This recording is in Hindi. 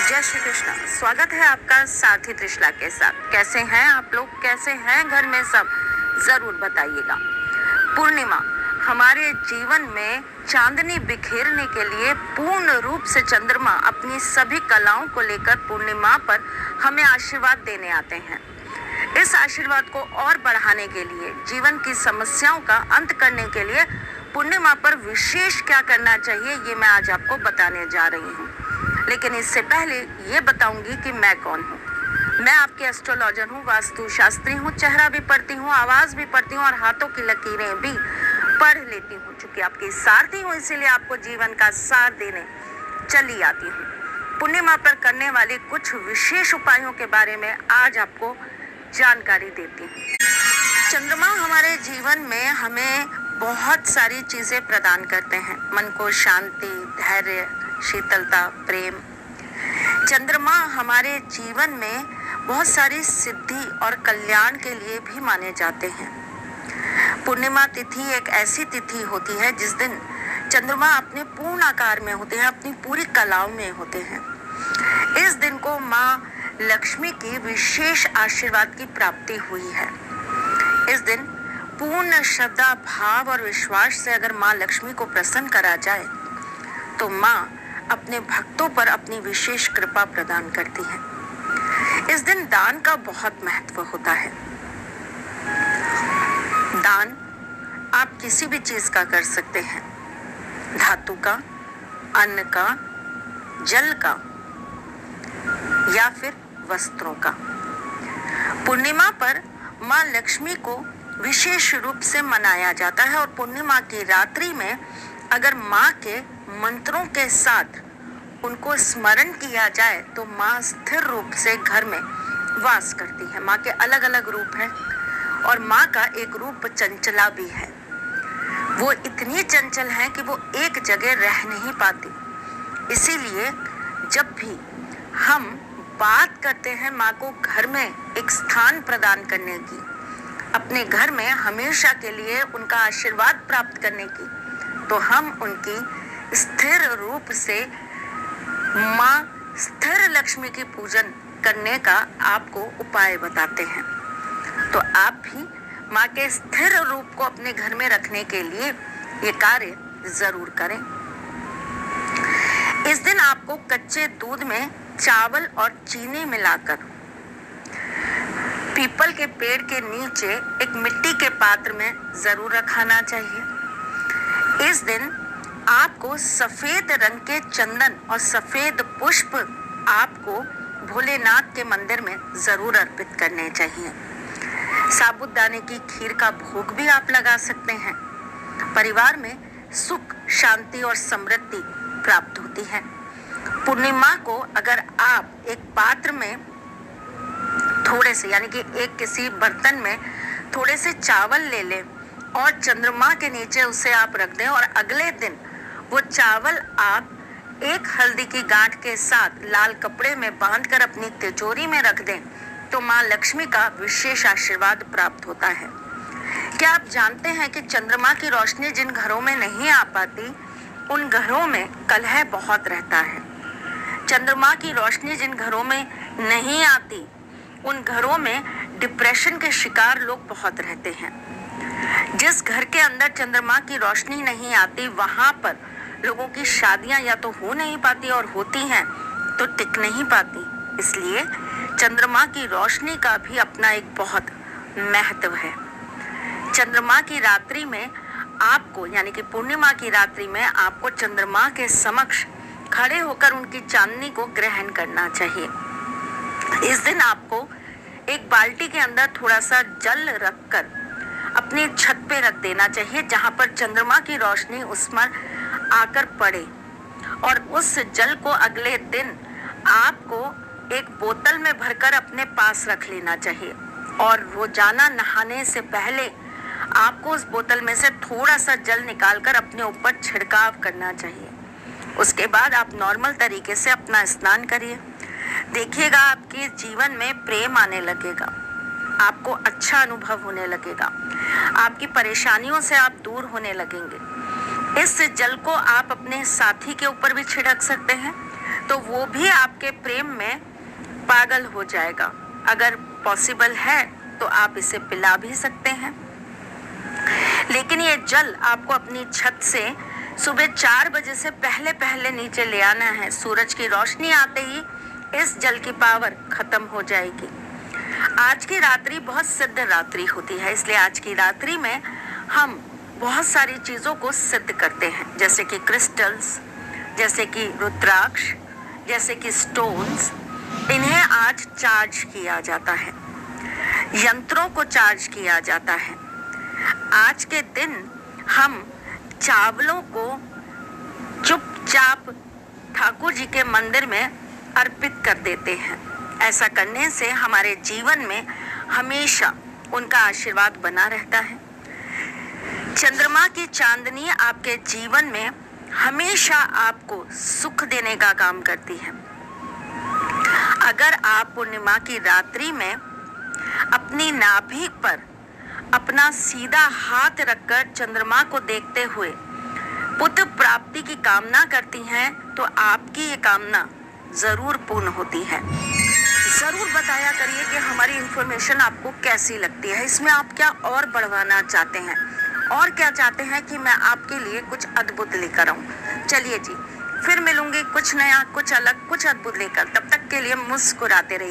जय श्री कृष्ण। स्वागत है आपका साथी त्रिशला के साथ। कैसे हैं आप लोग, कैसे हैं घर में सब, जरूर बताइएगा। पूर्णिमा हमारे जीवन में चांदनी बिखेरने के लिए पूर्ण रूप से चंद्रमा अपनी सभी कलाओं को लेकर पूर्णिमा पर हमें आशीर्वाद देने आते हैं। इस आशीर्वाद को और बढ़ाने के लिए, जीवन की समस्याओं का अंत करने के लिए पूर्णिमा पर विशेष क्या करना चाहिए, ये मैं आज आपको बताने जा रही हूँ। लेकिन इससे पहले ये बताऊंगी कि मैं कौन हूँ। मैं आपके एस्ट्रोलॉजर हूँ, वास्तु शास्त्री हूँ, चेहरा भी पढ़ती हूँ, आवाज भी पढ़ती हूँ और हाथों की लकीरें भी पढ़ लेती हूँ। चूंकि आपकी सारथी हूँ, इसीलिए आपको जीवन का सार देने चली आती हूँ। पूर्णिमा पर करने वाले कुछ विशेष उपायों के बारे में आज आपको जानकारी देती हूँ। चंद्रमा हमारे जीवन में हमें बहुत सारी चीजें प्रदान करते हैं। मन को शांति, धैर्य, शीतलता, प्रेम। चंद्रमा हमारे जीवन में बहुत सारी सिद्धि और कल्याण के लिए भी माने जाते हैं। पूर्णिमा तिथि एक ऐसी तिथि होती है जिस दिन चंद्रमा अपने पूर्ण आकार में होते हैं, अपनी पूरी कलाओं में होते हैं। इस दिन को माँ लक्ष्मी की विशेष आशीर्वाद की प्राप्ति हुई है। इस दिन पूर्ण श्रद्धा, भाव और विश्वास से अगर माँ लक्ष्मी को प्रसन्न करा जाए तो माँ अपने भक्तों पर अपनी विशेष कृपा प्रदान करती है। इस दिन दान का बहुत महत्व होता है। दान आप किसी भी चीज का कर सकते हैं, धातु का, अन्न का, जल का या फिर वस्त्रों का। पूर्णिमा पर माँ लक्ष्मी को विशेष रूप से मनाया जाता है और पूर्णिमा की रात्रि में अगर माँ के मंत्रों के साथ उनको स्मरण किया जाए तो माँ स्थिर रूप से घर में वास करती है। माँ के अलग अलग रूप हैं और माँ का एक रूप चंचला भी है। वो इतनी चंचल है कि वो एक जगह रह नहीं पाती। इसीलिए जब भी हम बात करते हैं माँ को घर में एक स्थान प्रदान करने की, अपने घर में हमेशा के लिए उनका आशीर्वाद प्राप्त करने की, तो हम उनकी स्थिर रूप से माँ स्थिर लक्ष्मी की पूजन करने का आपको उपाय बताते हैं। तो आप भी माँ के स्थिर रूप को अपने घर में रखने के लिए ये कार्य जरूर करें। इस दिन आपको कच्चे दूध में चावल और चीनी मिलाकर पीपल के पेड़ के नीचे एक मिट्टी के पात्र में जरूर रखाना चाहिए। इस दिन आपको सफेद रंग के चंदन और सफेद पुष्प आपको भोलेनाथ के मंदिर में जरूर अर्पित करने चाहिए। साबूदाने की खीर का भोग भी आप लगा सकते हैं। परिवार में सुख, शांति और समृद्धि प्राप्त होती है। पूर्णिमा को अगर आप एक पात्र में थोड़े से, यानी कि एक किसी बर्तन में थोड़े से चावल ले लें और चंद्रमा के नीचे उसे आप रख दें और अगले दिन वो चावल आप एक हल्दी की गांठ के साथ लाल कपड़े में बांधकर अपनी तिजोरी में रख दें तो माँ लक्ष्मी का विशेष आशीर्वाद प्राप्त होता है। क्या आप जानते हैं कि चंद्रमा की रोशनी जिन घरों में नहीं आ पाती उन घरों में कलह बहुत रहता है। चंद्रमा की रोशनी जिन घरों में नहीं आती उन घरों में डिप्रेशन के शिकार लोग बहुत रहते हैं। जिस घर के अंदर चंद्रमा की रोशनी नहीं आती वहां पर लोगों की शादियां या तो हो नहीं पाती और होती हैं तो टिक नहीं पाती। इसलिए चंद्रमा की रोशनी का भी अपना एक बहुत महत्व है। चंद्रमा की रात्रि में आपको, यानी कि पूर्णिमा की रात्रि में आपको चंद्रमा के समक्ष खड़े होकर उनकी चांदनी को ग्रहण करना चाहिए। इस दिन आपको एक बाल्टी के अंदर थोड़ा सा जल रखकर अपनी छत पे रख देना चाहिए जहां पर चंद्रमा की रोशनी उस पर आकर पड़े और उस जल को अगले दिन आपको एक बोतल में भरकर अपने पास रख लेना चाहिए और रोजाना नहाने से पहले आपको उस बोतल में से थोड़ा सा जल निकालकर अपने ऊपर छिड़काव करना चाहिए। उसके बाद आप नॉर्मल तरीके से अपना स्नान करिए। देखिएगा आपके जीवन में प्रेम आने लगेगा, आपको अच्छा अनुभव होने लगेगा, आपकी परेशानियों से आप दूर होने लगेंगे। इस जल को आप अपने साथी के ऊपर भी छिड़क सकते हैं, तो वो भी आपके प्रेम में पागल हो जाएगा। अगर पॉसिबल है तो आप इसे पिला भी सकते हैं। लेकिन ये जल आपको अपनी छत से सुबह 4 बजे से पहले पहले नीचे ले आना है। सूरज की रोशनी आते ही इस जल की पावर खत्म हो जाएगी। आज की रात्रि बहुत सिद्ध रात्रि होती है, इसलिए आज की रात्रि में हम बहुत सारी चीज़ों को सिद्ध करते हैं, जैसे कि क्रिस्टल्स, जैसे कि रुद्राक्ष, जैसे कि स्टोन्स। इन्हें आज चार्ज किया जाता है, यंत्रों को चार्ज किया जाता है। आज के दिन हम चावलों को चुपचाप ठाकुर जी के मंदिर में अर्पित कर देते हैं। ऐसा करने से हमारे जीवन में हमेशा उनका आशीर्वाद बना रहता है। चंद्रमा की चांदनी आपके जीवन में हमेशा आपको सुख देने का काम करती है। अगर आप पूर्णिमा की रात्रि में अपनी नाभि पर अपना सीधा हाथ रखकर चंद्रमा को देखते हुए पुत्र प्राप्ति की कामना करती हैं, तो आपकी ये कामना जरूर पूर्ण होती है। जरूर बताया करिए कि हमारी इन्फॉर्मेशन आपको कैसी लगती है, इसमें आप क्या और बढ़वाना चाहते हैं, और क्या चाहते हैं कि मैं आपके लिए कुछ अद्भुत लेकर आऊं। चलिए जी, फिर मिलूंगी कुछ नया, कुछ अलग, कुछ अद्भुत लेकर। तब तक के लिए मुस्कुराते रहिए।